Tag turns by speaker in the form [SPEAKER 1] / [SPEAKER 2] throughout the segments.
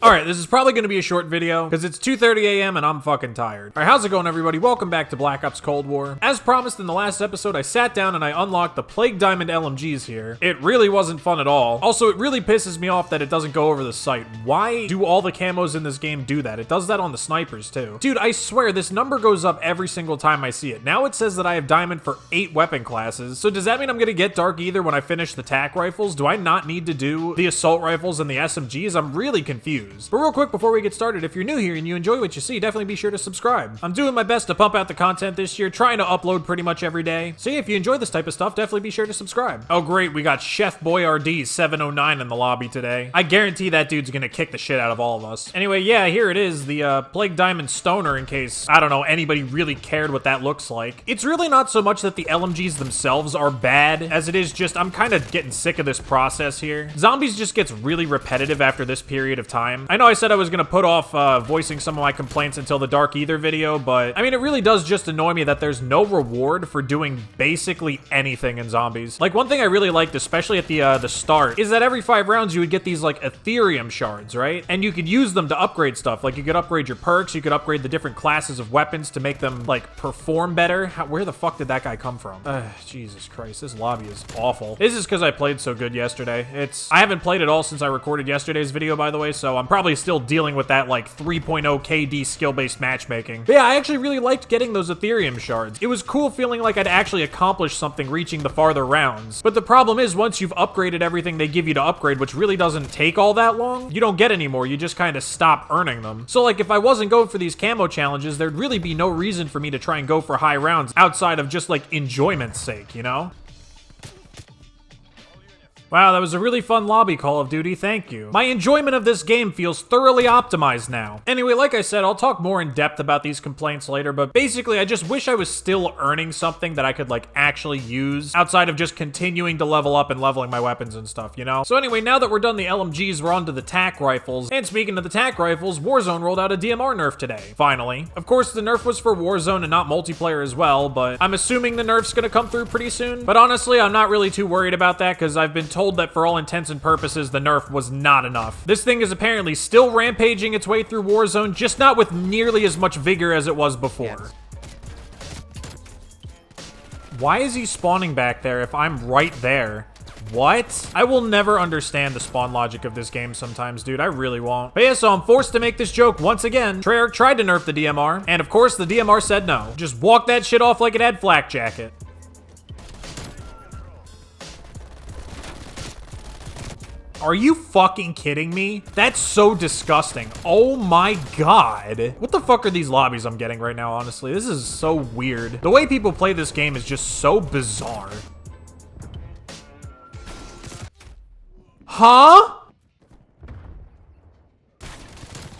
[SPEAKER 1] Alright, this is probably going to be a short video because it's 2:30 a.m. and I'm fucking tired. Alright, how's it going, everybody? Welcome back to Black Ops Cold War. As promised in the last episode, I sat down and I unlocked the PLAGUE Diamond LMGs here. It really wasn't fun at all. Also, it really pisses me off that it doesn't go over the site. Why do all the camos in this game do that? It does that on the snipers too. Dude, I swear this number goes up every single time I see it. Now it says that I have diamond for 8 weapon classes. So does that mean I'm going to get dark ether when I finish the TAC rifles? Do I not need to do the assault rifles and the SMGs? I'm really confused. But real quick before we get started, if you're new here and you enjoy what you see, definitely be sure to subscribe. I'm doing my best to pump out the content this year, trying to upload pretty much every day. So yeah, if you enjoy this type of stuff, definitely be sure to subscribe. Oh great, we got Chef Boyardee 709 in the lobby today. I guarantee that dude's gonna kick the shit out of all of us. Anyway, yeah, here it is, the PLAGUE Diamond Stoner, in case, I don't know, anybody really cared what that looks like. It's really not so much that the LMGs themselves are bad, as it is just, I'm kind of getting sick of this process here. Zombies just gets really repetitive after this period of time. I know I said I was gonna put off voicing some of my complaints until the Dark Ether video, but I mean, it really does just annoy me that there's no reward for doing basically anything in zombies. Like, one thing I really liked, especially at the start, is that every 5 rounds you would get these like Ethereum shards, right? And you could use them to upgrade stuff. Like, you could upgrade your perks, you could upgrade the different classes of weapons to make them like perform better. Where the fuck did that guy come from? Jesus Christ, this lobby is awful. This is because I played so good yesterday. I haven't played at all since I recorded yesterday's video, by the way, so I'm probably still dealing with that like 3.0 KD skill-based matchmaking. But yeah, I actually really liked getting those Ethereum shards. It was cool feeling like I'd actually accomplished something reaching the farther rounds. But the problem is, once you've upgraded everything they give you to upgrade, which really doesn't take all that long, you don't get any more. You just kind of stop earning them. So like, if I wasn't going for these camo challenges, there'd really be no reason for me to try and go for high rounds outside of just like enjoyment's sake, you know? Wow, that was a really fun lobby, Call of Duty, thank you. My enjoyment of this game feels thoroughly optimized now. Anyway, like I said, I'll talk more in depth about these complaints later, but basically, I just wish I was still earning something that I could, like, actually use, outside of just continuing to level up and leveling my weapons and stuff, you know? So anyway, now that we're done the LMGs, we're on to the TAC rifles. And speaking of the TAC rifles, Warzone rolled out a DMR nerf today, finally. Of course, the nerf was for Warzone and not multiplayer as well, but I'm assuming the nerf's gonna come through pretty soon. But honestly, I'm not really too worried about that, because I've been told that for all intents and purposes, the nerf was not enough. This thing is apparently still rampaging its way through Warzone, just not with nearly as much vigor as it was before. Why is he spawning back there if I'm right there? What? I will never understand the spawn logic of this game sometimes, dude. I really won't. But yeah, so I'm forced to make this joke once again. Treyarch tried to nerf the DMR, and of course the DMR said no. Just walk that shit off like it had flak jacket. Are you fucking kidding me? That's so disgusting. Oh my god. What the fuck are these lobbies I'm getting right now, honestly? This is so weird. The way people play this game is just so bizarre. Huh?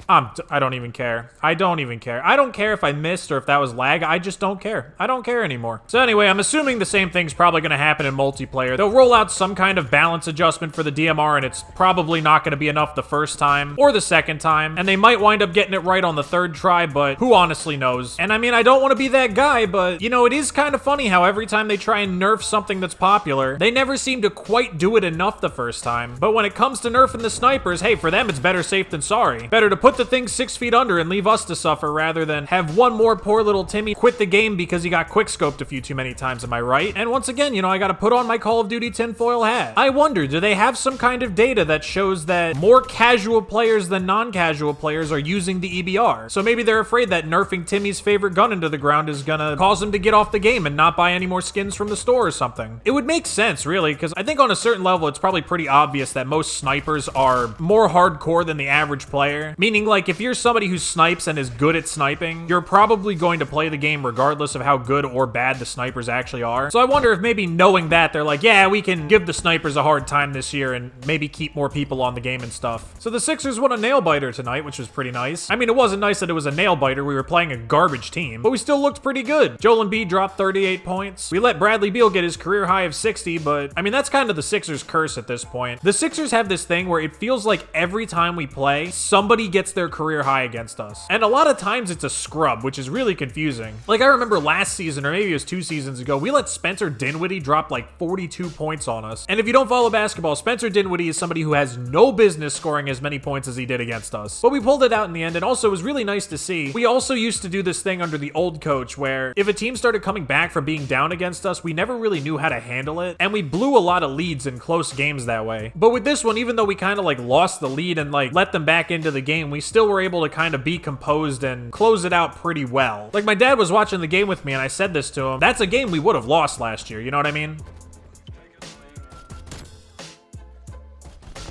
[SPEAKER 1] I don't even care. I don't even care. I don't care if I missed or if that was lag. I just don't care. I don't care anymore. So anyway, I'm assuming the same thing's probably going to happen in multiplayer. They'll roll out some kind of balance adjustment for the DMR, and it's probably not going to be enough the first time or the second time. And they might wind up getting it right on the 3rd try, but who honestly knows? And I mean, I don't want to be that guy, but you know, it is kind of funny how every time they try and nerf something that's popular, they never seem to quite do it enough the first time. But when it comes to nerfing the snipers, hey, for them, it's better safe than sorry. Better to put the thing 6 feet under and leave us to suffer rather than have one more poor little Timmy quit the game because he got quickscoped a few too many times, am I right? And once again, you know, I gotta put on my Call of Duty tinfoil hat. I wonder, do they have some kind of data that shows that more casual players than non-casual players are using the EBR? So maybe they're afraid that nerfing Timmy's favorite gun into the ground is gonna cause him to get off the game and not buy any more skins from the store or something. It would make sense, really, because I think on a certain level, it's probably pretty obvious that most snipers are more hardcore than the average player. Meaning, like, if you're somebody who snipes and is good at sniping, you're probably going to play the game regardless of how good or bad the snipers actually are. So I wonder if maybe knowing that, they're like, yeah, we can give the snipers a hard time this year and maybe keep more people on the game and stuff. So the Sixers won a nail biter tonight, which was pretty nice. I mean, it wasn't nice that it was a nail biter. We were playing a garbage team, but we still looked pretty good. Joel Embiid dropped 38 points. We let Bradley Beal get his career high of 60, but I mean, that's kind of the Sixers curse at this point. The Sixers have this thing where it feels like every time we play, somebody gets their career high against us. And a lot of times it's a scrub, which is really confusing. Like, I remember last season, or maybe it was 2 seasons ago, we let Spencer Dinwiddie drop like 42 points on us. And if you don't follow basketball, Spencer Dinwiddie is somebody who has no business scoring as many points as he did against us. But we pulled it out in the end, and also it was really nice to see. We also used to do this thing under the old coach where if a team started coming back from being down against us, we never really knew how to handle it, and we blew a lot of leads in close games that way. But with this one, even though we kind of like lost the lead and like let them back into the game, we still were able to kind of be composed and close it out pretty well. Like, my dad was watching the game with me and I said this to him, that's a game we would have lost last year, you know what I mean?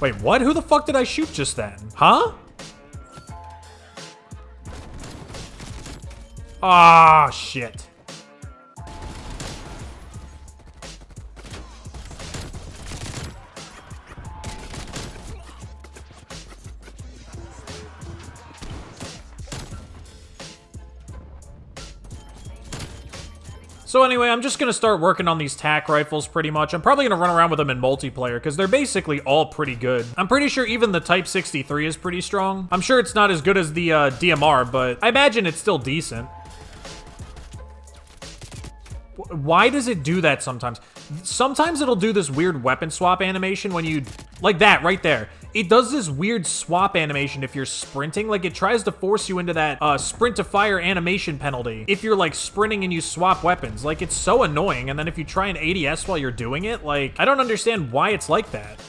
[SPEAKER 1] Wait, what? Who the fuck did I shoot just then? Huh? Ah, shit. So anyway, I'm just gonna start working on these tac rifles pretty much. I'm probably gonna run around with them in multiplayer because they're basically all pretty good. I'm pretty sure even the Type 63 is pretty strong. I'm sure it's not as good as the DMR, but I imagine it's still decent. Why does it do that sometimes? Sometimes it'll do this weird weapon swap animation when you... Like that, right there. It does this weird swap animation if you're sprinting. Like, it tries to force you into that sprint to fire animation penalty if you're, like, sprinting and you swap weapons. Like, it's so annoying. And then if you try an ADS while you're doing it, like, I don't understand why it's like that.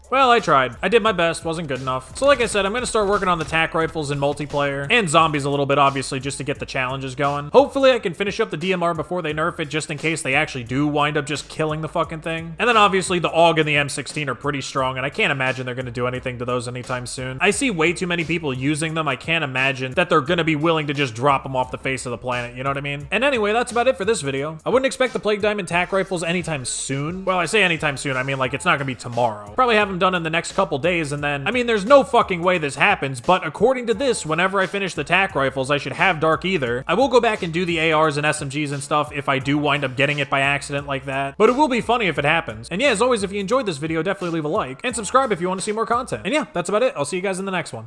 [SPEAKER 1] Well, I tried. I did my best, wasn't good enough. So like I said, I'm gonna start working on the tac rifles in multiplayer, and zombies a little bit, obviously, just to get the challenges going. Hopefully I can finish up the DMR before they nerf it, just in case they actually do wind up just killing the fucking thing. And then obviously the AUG and the M16 are pretty strong, and I can't imagine they're gonna do anything to those anytime soon. I see way too many people using them. I can't imagine that they're gonna be willing to just drop them off the face of the planet, you know what I mean? And anyway, that's about it for this video. I wouldn't expect the Plague Diamond tac rifles anytime soon. Well, I say anytime soon, I mean like it's not gonna be tomorrow. Probably have them done in the next couple days, and then, I mean, there's no fucking way this happens, but according to this, whenever I finish the tac rifles, I should have Dark Ether. I will go back and do the ARs and SMGs and stuff if I do wind up getting it by accident like that, but it will be funny if it happens. And yeah, as always, if you enjoyed this video, definitely leave a like, and subscribe if you want to see more content. And yeah, that's about it. I'll see you guys in the next one.